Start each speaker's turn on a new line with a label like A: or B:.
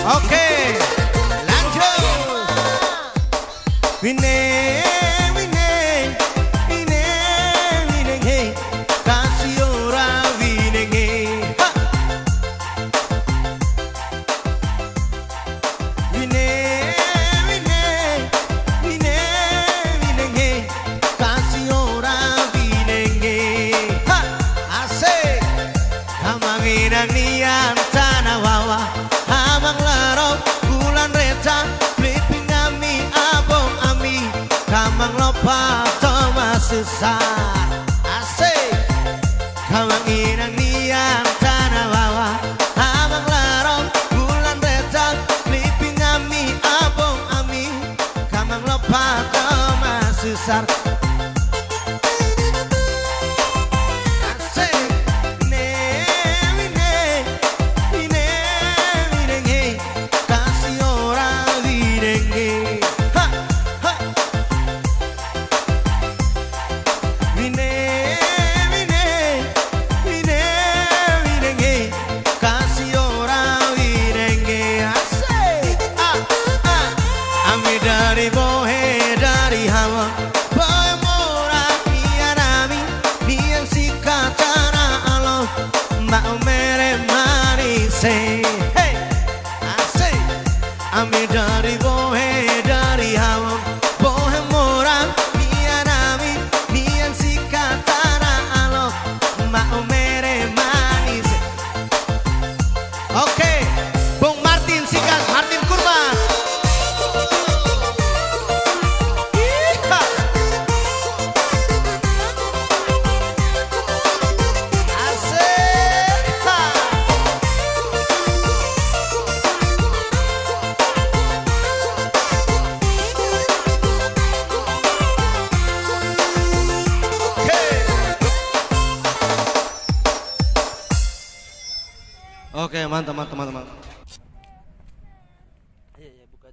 A: Oke, lanjut. Wine, wine, wine, wine, hey, kasih ora wine, hey. Wine, wine, wine, wine, hey, kasih ora wine, hey. Asik, kamangin nian tanah wawa. Abang larok bulan reta Bliping ami abong ami Kamang lopa toma susah Asik Kamang inang niang tanah wawa Abang larok bulan reta Bliping ami abong ami Kamang lopa toma susah dari bohe dari hawa bohe mora nianami nian sikatana alo mbak mere marise hey asik ami dari bohe dari hawa bohe mora nianami nian sikatana alo mbak mere marise. Oke, Bung Martin sikat Martin Kurban. Oke, mantap. Iya, buka.